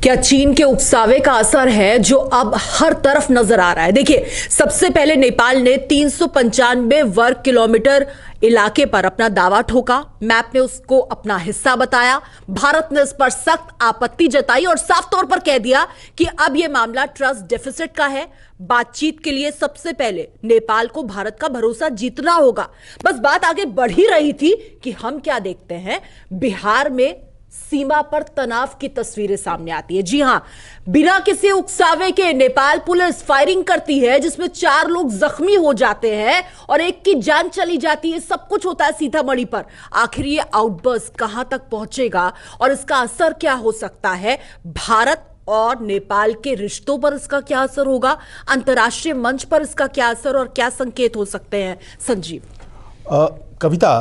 क्या चीन के उकसावे का असर है जो अब हर तरफ नजर आ रहा है? देखिए, सबसे पहले नेपाल ने 395 वर्ग किलोमीटर इलाके पर अपना दावा ठोका। मैप ने उसको अपना हिस्सा बताया। भारत ने इस पर सख्त आपत्ति जताई और साफ तौर पर कह दिया कि अब यह मामला ट्रस्ट डेफिसिट का है। बातचीत के लिए सबसे पहले नेपाल को भारत का भरोसा जीतना होगा। बस बात आगे बढ़ ही रही थी कि हम क्या देखते हैं, बिहार में सीमा पर तनाव की तस्वीरें सामने आती है। जी हां, बिना किसी उकसावे के नेपाल पुलिस फायरिंग करती है जिसमें 4 लोग जख्मी हो जाते हैं और एक की जान चली जाती है। सब कुछ होता है सीतामढ़ी पर। आखिर ये आउटबर्स्ट कहां तक पहुंचेगा और इसका असर क्या हो सकता है? भारत और नेपाल के रिश्तों पर इसका क्या असर होगा? अंतर्राष्ट्रीय मंच पर इसका क्या असर और क्या संकेत हो सकते हैं? संजीव, कविता,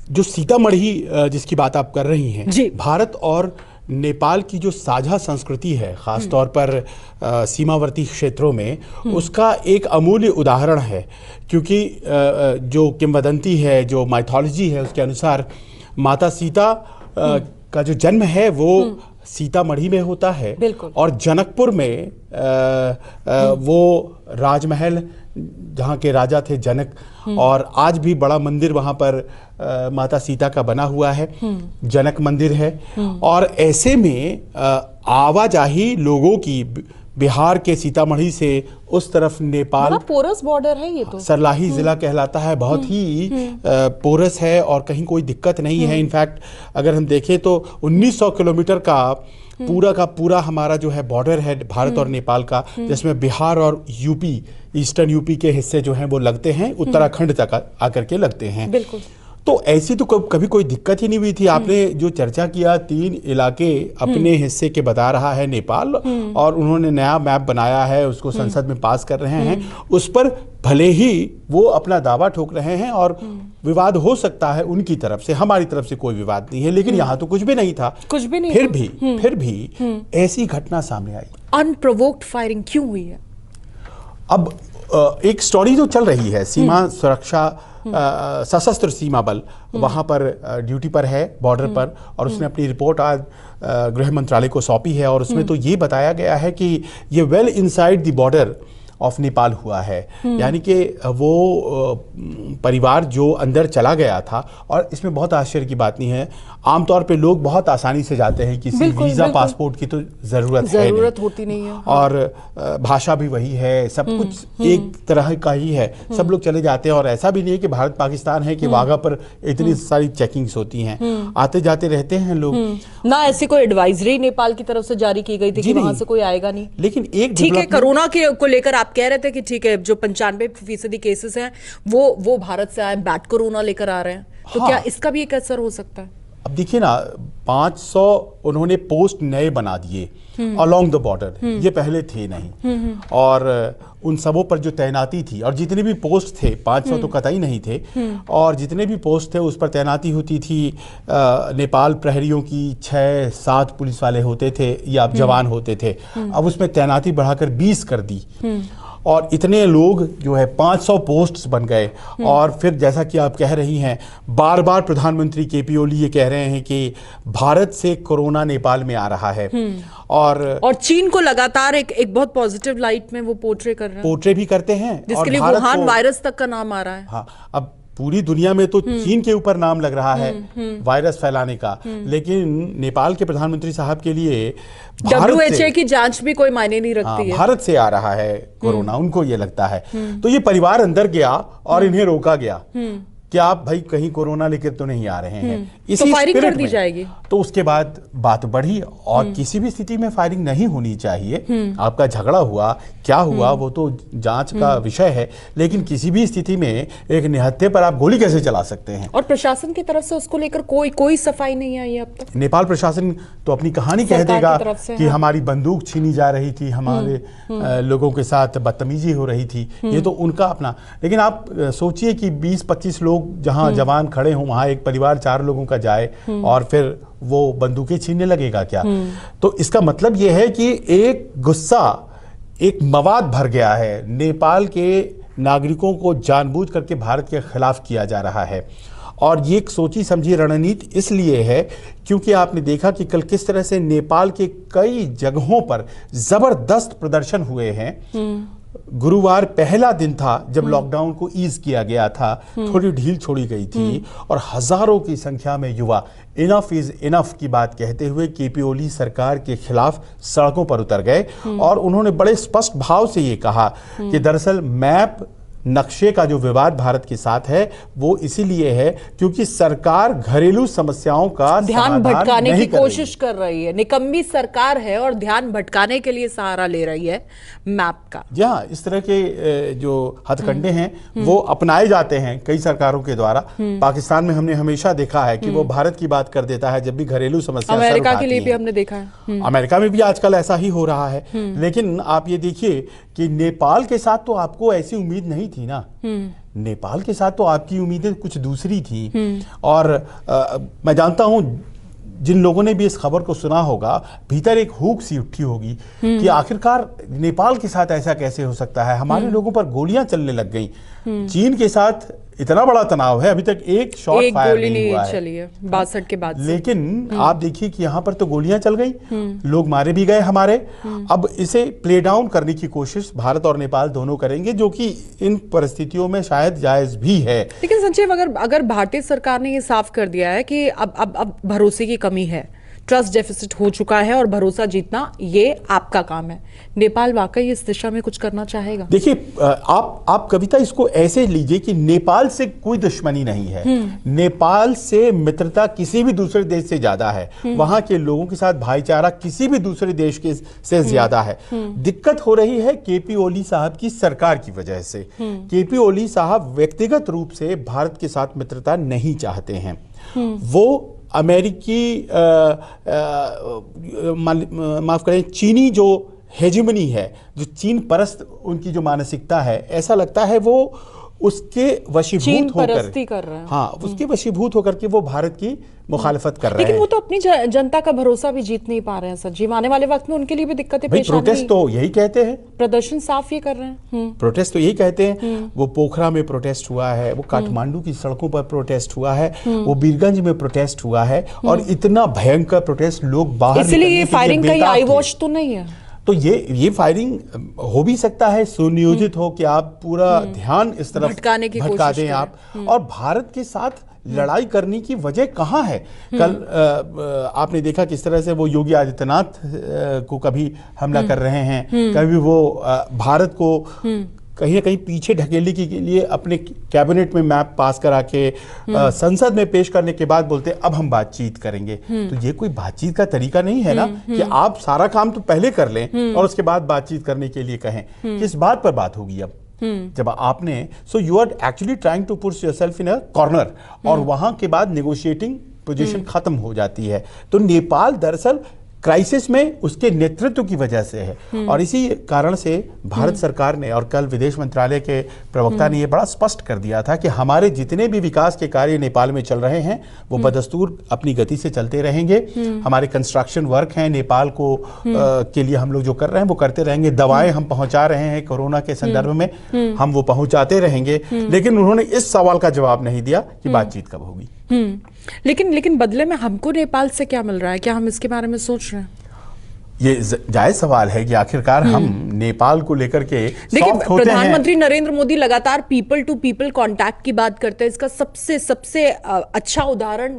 जो सीतामढ़ी जिसकी बात आप कर रही हैं, भारत और नेपाल की जो साझा संस्कृति है, खासतौर पर सीमावर्ती क्षेत्रों में, उसका एक अमूल्य उदाहरण है। क्योंकि जो किंवदंती है, जो माइथोलॉजी है, उसके अनुसार माता सीता का जो जन्म है वो सीतामढ़ी में होता है और जनकपुर में वो राजमहल, जहाँ के राजा थे जनक, और आज भी बड़ा मंदिर वहाँ पर माता सीता का बना हुआ है, जनक मंदिर है। और ऐसे में आवाजाही लोगों की बिहार के सीतामढ़ी से उस तरफ नेपाल, पोरस बॉर्डर है ये तो, सरलाही जिला कहलाता है, बहुत ही पोरस है और कहीं कोई दिक्कत नहीं है। इनफैक्ट अगर हम देखें तो 1900 किलोमीटर का पूरा हमारा जो है बॉर्डर है भारत और नेपाल का, जिसमें बिहार और यूपी, ईस्टर्न यूपी के हिस्से जो हैं वो लगते हैं, उत्तराखंड तक आकर के लगते हैं। बिल्कुल। तो ऐसी तो कभी कोई दिक्कत ही नहीं हुई थी। आपने जो चर्चा किया, 3 इलाके अपने हिस्से के बता रहा है नेपाल, और उन्होंने नया मैप बनाया है, उसको संसद में पास कर रहे हैं। उस पर भले ही वो अपना दावा ठोक रहे हैं और विवाद हो सकता है उनकी तरफ से, हमारी तरफ से कोई विवाद नहीं है, लेकिन यहाँ तो कुछ भी नहीं था। कुछ भी नहीं। फिर भी ऐसी घटना सामने आई। अनप्रोवोक्ड फायरिंग क्यों हुई है? अब एक स्टोरी जो चल रही है, सीमा सुरक्षा सशस्त्र सीमा बल वहाँ पर ड्यूटी पर है, बॉर्डर पर, और उसने अपनी रिपोर्ट आज गृह मंत्रालय को सौंपी है। और उसमें तो ये बताया गया है कि ये well inside the border of Nepal हुआ है, यानी कि वो परिवार जो अंदर चला गया था। और इसमें बहुत आश्चर्य की बात नहीं है, आमतौर पे लोग बहुत आसानी से जाते हैं, किसी वीज़ा पासपोर्ट की तो ज़रूरत होती नहीं है। और भाषा भी वही है, सब कुछ एक तरह का ही है, सब लोग चले जाते हैं। और ऐसा भी नहीं है कि भारत पाकिस्तान है कि वाघा पर इतनी सारी चेकिंग्स होती हैं, आते जाते रहते हैं लोग। ना ऐसी कोई एडवाइजरी नेपाल की तरफ से जारी की गई थी कि वहां से कोई आएगा नहीं। लेकिन एक ठीक है, कोरोना को लेकर आप कह रहे थे कि ठीक है, जो 95% केसेस हैं वो भारत से आए, बैड कोरोना लेकर आ रहे हैं, तो क्या इसका भी एक असर हो सकता है? अब देखिए ना, 500 उन्होंने पोस्ट नए बना दिए अलोंग द बॉर्डर, ये पहले थे नहीं। और उन सबों पर जो तैनाती थी, और जितने भी पोस्ट थे, 500 तो कतई नहीं थे, और जितने भी पोस्ट थे उस पर तैनाती होती थी नेपाल प्रहरियों की, 6-7 पुलिस वाले होते थे या जवान होते थे। अब उसमें तैनाती बढ़ाकर 20 कर दी, और इतने लोग जो है 500 पोस्ट्स बन गए। और फिर जैसा कि आप कह रही हैं, बार बार प्रधानमंत्री केपी ओली ये कह रहे हैं कि भारत से कोरोना नेपाल में आ रहा है, और चीन को लगातार एक बहुत पॉजिटिव लाइट में वो पोर्ट्रे कर रहे हैं, पोर्ट्रे भी करते हैं, जिसके लिए वुहान वायरस तक का नाम आ रहा है। हाँ, अब पूरी दुनिया में तो चीन के ऊपर नाम लग रहा है वायरस फैलाने का, लेकिन नेपाल के प्रधानमंत्री साहब के लिए WHO की जांच भी कोई मायने नहीं रखती है। भारत से आ रहा है कोरोना, उनको ये लगता है। तो ये परिवार अंदर गया और इन्हें रोका गया कि आप भाई कहीं कोरोना लेकर तो नहीं आ रहे हैं, इसी तो फायरिंग कर दी में जाएगी। तो उसके बाद बात बढ़ी, और किसी भी स्थिति में फायरिंग नहीं होनी चाहिए। आपका झगड़ा हुआ, क्या हुआ वो तो जांच का विषय है, लेकिन किसी भी स्थिति में एक निहत्थे पर आप गोली कैसे चला सकते हैं? और प्रशासन की तरफ से उसको लेकर कोई सफाई नहीं आई अब तक। नेपाल प्रशासन तो अपनी कहानी कह देगा कि हमारी बंदूक छीनी जा रही थी, हमारे लोगों के साथ बदतमीजी हो रही थी, ये तो उनका अपना। लेकिन आप सोचिए कि 20-25 लोग जहां जवान खड़े हों, वहां एक परिवार 4 लोगों का जाए और फिर वो बंदूकें छीनने लगेगा क्या? तो इसका मतलब यह है कि एक गुस्सा, एक मवाद भर गया है, नेपाल के नागरिकों को जानबूझ करके भारत के खिलाफ किया जा रहा है। और ये एक सोची समझी रणनीति इसलिए है क्योंकि आपने देखा कि कल किस तरह से नेपाल के कई जगहों पर जबरदस्त प्रदर्शन हुए हैं। गुरुवार पहला दिन था जब लॉकडाउन को ईज किया गया था, थोड़ी ढील छोड़ी गई थी और हजारों की संख्या में युवा इनफ इज इनफ की बात कहते हुए केपी ओली सरकार के खिलाफ सड़कों पर उतर गए और उन्होंने बड़े स्पष्ट भाव से ये कहा कि दरअसल मैप नक्शे का जो विवाद भारत के साथ है वो इसीलिए है क्योंकि सरकार घरेलू समस्याओं का ध्यान भटकाने की कोशिश कर रही है। निकम्मी सरकार है और ध्यान भटकाने के लिए सहारा ले रही है मैप का। या इस तरह के जो हथकंडे हैं वो अपनाए जाते हैं कई सरकारों के द्वारा। पाकिस्तान में हमने हमेशा देखा है कि वो भारत की बात कर देता है जब भी घरेलू समस्या अमेरिका के लिए भी हमने देखा है। अमेरिका में भी आजकल ऐसा ही हो रहा है। लेकिन आप ये देखिए कि नेपाल के साथ तो आपको ऐसी उम्मीद नहीं थी ना। नेपाल के साथ तो आपकी उम्मीदें कुछ दूसरी थी। और मैं जानता हूं जिन लोगों ने भी इस खबर को सुना होगा भीतर एक हुक सी उठी होगी कि आखिरकार नेपाल के साथ ऐसा कैसे हो सकता है, हमारे लोगों पर गोलियां चलने लग गई। चीन के साथ इतना बड़ा तनाव है, अभी तक एक शॉट फायर नहीं हुआ है 62 के बाद। लेकिन आप देखिए कि यहाँ पर तो गोलियां चल गई, लोग मारे भी गए हमारे। अब इसे प्ले डाउन करने की कोशिश भारत और नेपाल दोनों करेंगे जो कि इन परिस्थितियों में शायद जायज भी है। लेकिन संजय अगर भारतीय सरकार ने ये साफ कर दिया है कि अब भरोसे की कमी है, ट्रस्ट डेफिसिट हो चुका है और भरोसा जीतना ये आपका काम है, नेपाल वाकई इस दिशा में कुछ करना चाहेगा? देखिए आप कविता इसको ऐसे लीजिए कि नेपाल से कोई दुश्मनी नहीं है। नेपाल से मित्रता किसी भी दूसरे देश से ज्यादा है, वहां के लोगों के साथ भाईचारा किसी भी दूसरे देश के से ज्यादा है। दिक्कत हो रही है केपी ओली साहब की सरकार की वजह से। केपी ओली साहब व्यक्तिगत रूप से भारत के साथ मित्रता नहीं चाहते हैं। वो अमेरिकी माफ करें चीनी जो हेजिमनी है, जो चीन परस्त उनकी जो मानसिकता है, ऐसा लगता है वो उसके वशीभूत होकर कर रहे हैं। हाँ, उसके वशीभूत होकर के वो भारत की मुखालफत कर रहे हैं। लेकिन वो तो अपनी जनता का भरोसा भी जीत नहीं पा रहे हैं सर। आने वाले वक्त में उनके लिए भी दिक्कतें पेश आएंगी। प्रोटेस्ट तो यही कहते हैं, प्रदर्शन साफ ये कर रहे हैं। प्रोटेस्ट तो यही कहते हैं। वो पोखरा में प्रोटेस्ट हुआ है, वो काठमांडू की सड़कों पर प्रोटेस्ट हुआ है, वो बीरगंज में प्रोटेस्ट हुआ है और इतना भयंकर प्रोटेस्ट लोग बाहर, इसलिए ये फायरिंग का आई वॉच तो नहीं है। तो ये फायरिंग हो भी सकता है सुनियोजित हो कि आप पूरा ध्यान इस तरफ भटका दें आप। और भारत के साथ लड़ाई करने की वजह कहाँ है? कल आपने देखा किस तरह से वो योगी आदित्यनाथ को कभी हमला कर रहे हैं, कभी वो भारत को कहीं ना कहीं पीछे ढकेलने के लिए अपने कैबिनेट में मैप पास करा के संसद में पेश करने के बाद बोलते अब हम बातचीत करेंगे। तो ये कोई बातचीत का तरीका नहीं है ना कि आप सारा काम तो पहले कर लें और उसके बाद बातचीत करने के लिए कहें। किस बात पर बात होगी अब जब आपने so you are actually trying to put yourself in a corner और वहां के बाद नेगोशिएटिंग पोजीशन खत्म हो जाती है। तो नेपाल दरअसल क्राइसिस में उसके नेतृत्व की वजह से है और इसी कारण से भारत सरकार ने और कल विदेश मंत्रालय के प्रवक्ता ने यह बड़ा स्पष्ट कर दिया था कि हमारे जितने भी विकास के कार्य नेपाल में चल रहे हैं वो बदस्तूर अपनी गति से चलते रहेंगे। हमारे कंस्ट्रक्शन वर्क हैं नेपाल को के लिए हम लोग जो कर रहे हैं वो करते रहेंगे। दवाएं हम पहुंचा रहे हैं कोरोना के संदर्भ में, हम वो पहुंचाते रहेंगे। लेकिन उन्होंने इस सवाल का जवाब नहीं दिया कि बातचीत कब होगी। लेकिन बदले में हमको नेपाल से क्या मिल रहा है? क्या हम इसके बारे में सोच रहे हैं? ये जायज सवाल है कि आखिरकार हम नेपाल को लेकर के देखिए, प्रधानमंत्री नरेंद्र मोदी लगातार पीपल टू पीपल कांटेक्ट की बात करते हैं। इसका सबसे अच्छा उदाहरण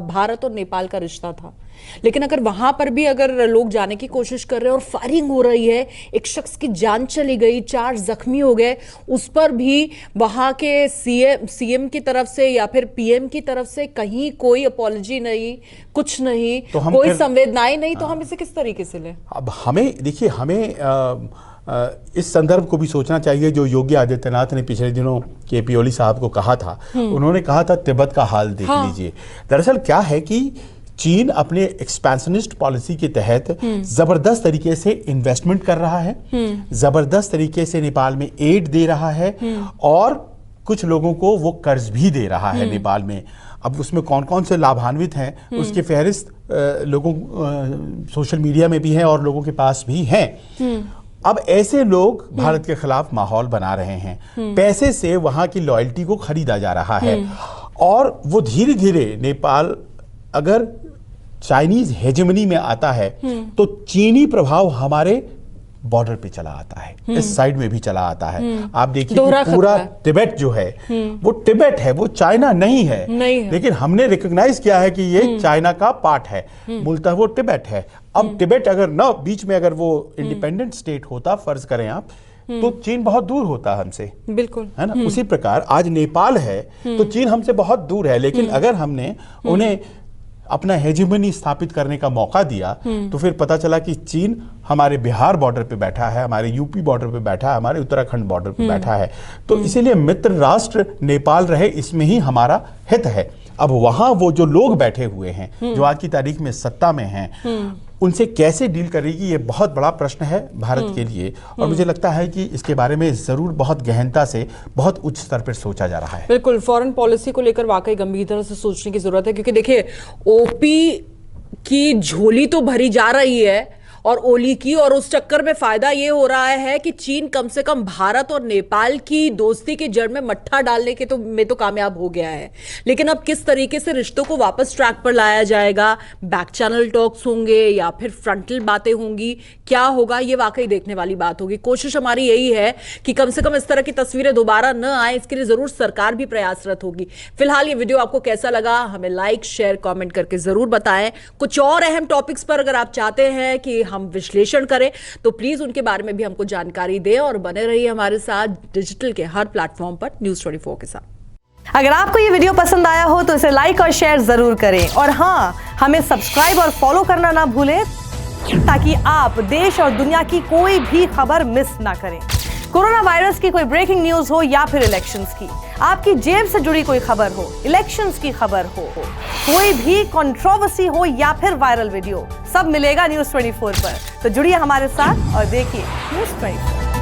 भारत और नेपाल का रिश्ता था। लेकिन अगर वहां पर भी अगर लोग जाने की कोशिश कर रहे हैं और फायरिंग हो रही है, एक शख्स की जान चली गई, 4 जख्मी हो गए, उस पर भी वहां के सीएम की तरफ से या फिर पीएम की तरफ से कहीं कोई अपॉलॉजी नहीं, कुछ नहीं, तो कोई संवेदनाएं नहीं, तो हम इसे किस तरीके से लें? अब हमें देखिए, हमें इस संदर्भ को भी सोचना चाहिए जो योगी आदित्यनाथ ने पिछले दिनों केपी ओली साहब को कहा था। उन्होंने कहा था तिब्बत का हाल देख लीजिए। दरअसल क्या है कि चीन अपने एक्सपेंशनिस्ट पॉलिसी के तहत जबरदस्त तरीके से इन्वेस्टमेंट कर रहा है, जबरदस्त तरीके से नेपाल में एड दे रहा है और कुछ लोगों को वो कर्ज भी दे रहा है नेपाल में। अब उसमें कौन कौन से लाभान्वित हैं उसकी फहरिस्त लोगों सोशल मीडिया में भी है और लोगों के पास भी है। अब ऐसे लोग भारत के खिलाफ माहौल बना रहे हैं, पैसे से वहां की लॉयल्टी को खरीदा जा रहा है और वो धीरे धीरे नेपाल अगर चाइनीज हेजेमनी में आता है तो चीनी प्रभाव हमारे बॉर्डर पे चला आता है, इस साइड में भी चला आता है। आप देखिए कि पूरा तिब्बत जो है वो तिब्बत है, वो चाइना नहीं है, लेकिन हमने रिकॉग्नाइज किया है कि ये चाइना का पार्ट है, मूलतः वो तिब्बत है। अब तिब्बत अगर न बीच में अगर वो इंडिपेंडेंट स्टेट होता, फर्ज करें आप, तो चीन बहुत दूर होता हमसे, बिल्कुल, है ना। उसी प्रकार आज नेपाल है तो चीन हमसे बहुत दूर है, लेकिन अगर हमने उन्हें अपना हेजेमनी स्थापित करने का मौका दिया तो फिर पता चला कि चीन हमारे बिहार बॉर्डर पे बैठा है, हमारे यूपी बॉर्डर पे बैठा है, हमारे उत्तराखंड बॉर्डर पे बैठा है। तो इसीलिए मित्र राष्ट्र नेपाल रहे, इसमें ही हमारा हित है। अब वहां वो जो लोग बैठे हुए हैं जो आज की तारीख में सत्ता में हैं, उनसे कैसे डील करेगी, ये बहुत बड़ा प्रश्न है भारत के लिए। और मुझे लगता है कि इसके बारे में जरूर बहुत गहनता से, बहुत उच्च स्तर पर सोचा जा रहा है। बिल्कुल, फॉरेन पॉलिसी को लेकर वाकई गंभीरता से सोचने की जरूरत है, क्योंकि देखिए ओपी की झोली तो भरी जा रही है और ओली की, और उस चक्कर में फायदा ये हो रहा है कि चीन कम से कम भारत और नेपाल की दोस्ती की जड़ में मट्ठा डालने के में तो कामयाब हो गया है। लेकिन अब किस तरीके से रिश्तों को वापस ट्रैक पर लाया जाएगा, बैक चैनल टॉक्स होंगे या फिर फ्रंटल बातें होंगी, क्या होगा, ये वाकई देखने वाली बात होगी। कोशिश हमारी यही है कि कम से कम इस तरह की तस्वीरें दोबारा न आए, इसके लिए जरूर सरकार भी प्रयासरत होगी। फिलहाल ये वीडियो आपको कैसा लगा, हमें लाइक शेयर कमेंट करके जरूर बताएं। कुछ और अहम टॉपिक्स पर अगर आप चाहते हैं कि हम विश्लेषण करें तो प्लीज उनके बारे में भी हमको जानकारी दें, और बने रहिए हमारे साथ डिजिटल के हर प्लेटफॉर्म पर न्यूज़ 24 के साथ। अगर आपको ये वीडियो पसंद आया हो तो इसे लाइक और शेयर जरूर करें, और हाँ, हमें सब्सक्राइब और फॉलो करना ना भूलें ताकि आप देश और दुनिया की कोई भी खबर मिस ना करें। कोरोना वायरस की कोई ब्रेकिंग न्यूज हो या फिर इलेक्शंस की, आपकी जेब से जुड़ी कोई खबर हो, इलेक्शंस की खबर हो, कोई भी कंट्रोवर्सी हो या फिर वायरल वीडियो, सब मिलेगा न्यूज़ 24 पर। तो जुड़िए हमारे साथ और देखिए न्यूज़ 24।